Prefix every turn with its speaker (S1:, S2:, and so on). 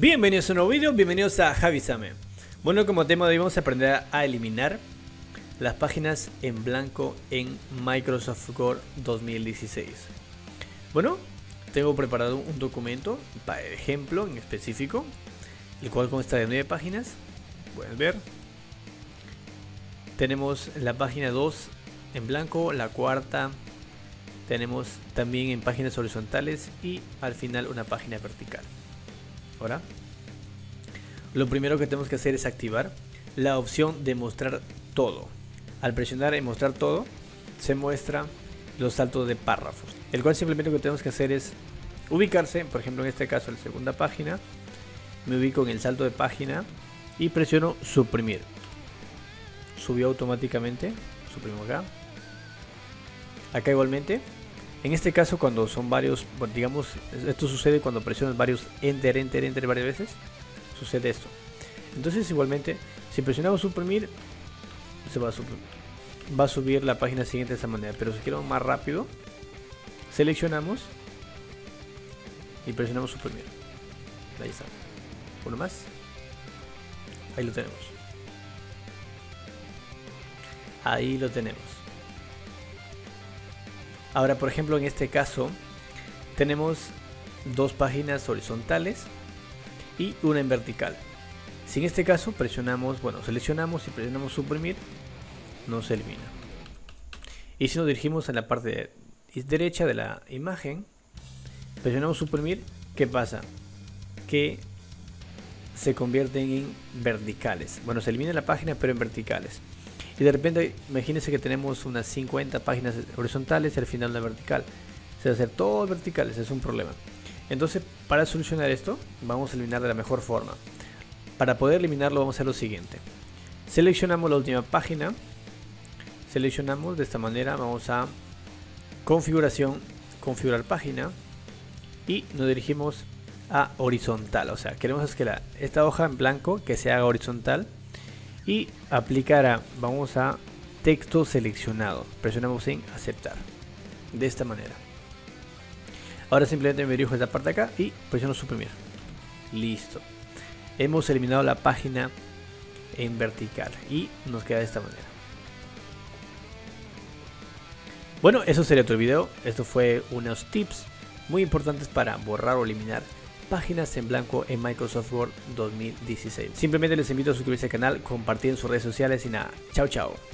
S1: Bienvenidos a un nuevo video, bienvenidos a Javisame. Bueno, como tema de hoy vamos a aprender a eliminar las páginas en blanco en Microsoft Word 2016. Bueno, tengo preparado un documento para ejemplo en específico, el cual consta de 9 páginas. Pueden ver. Tenemos la página 2 en blanco, la cuarta tenemos también en páginas horizontales y al final una página vertical. Ahora, lo primero que tenemos que hacer es activar la opción de mostrar todo. Al presionar en mostrar todo, se muestra los saltos de párrafos, el cual simplemente lo que tenemos que hacer es ubicarse. Por ejemplo, en este caso, en la segunda página, me ubico en el salto de página y presiono suprimir. Subió automáticamente, suprimo acá. Acá igualmente. En este caso, cuando son varios, bueno, digamos, esto sucede cuando presionas varios enter varias veces, sucede esto. Entonces igualmente, si presionamos suprimir, se va a subir la página siguiente de esta manera. Pero si quiero más rápido, seleccionamos y presionamos suprimir. Ahí está. Uno más. Ahí lo tenemos. Ahí lo tenemos. Ahora, por ejemplo, en este caso tenemos dos páginas horizontales y una en vertical. Si en este caso presionamos, bueno, seleccionamos y presionamos suprimir, no se elimina. Y si nos dirigimos a la parte derecha de la imagen, presionamos suprimir, ¿qué pasa? Que se convierten en verticales. Bueno, se elimina la página pero en verticales. Y de repente, imagínense que tenemos unas 50 páginas horizontales y al final una vertical. Se va a hacer todo verticales, es un problema. Entonces, para solucionar esto, vamos a eliminar de la mejor forma. Para poder eliminarlo, vamos a hacer lo siguiente. Seleccionamos la última página. Seleccionamos de esta manera, vamos a configuración, configurar página. Y nos dirigimos a horizontal. O sea, queremos que esta hoja en blanco que se haga horizontal. Y aplicar a, vamos a texto seleccionado, presionamos en aceptar de esta manera. Ahora simplemente me dirijo a esta parte acá y presiono suprimir. Listo, hemos eliminado la página en vertical y nos queda de esta manera. Bueno, eso sería todo el video. Esto fue unos tips muy importantes para borrar o eliminar páginas en blanco en Microsoft Word 2016. Simplemente les invito a suscribirse al canal, compartir en sus redes sociales y nada. Chao, chao.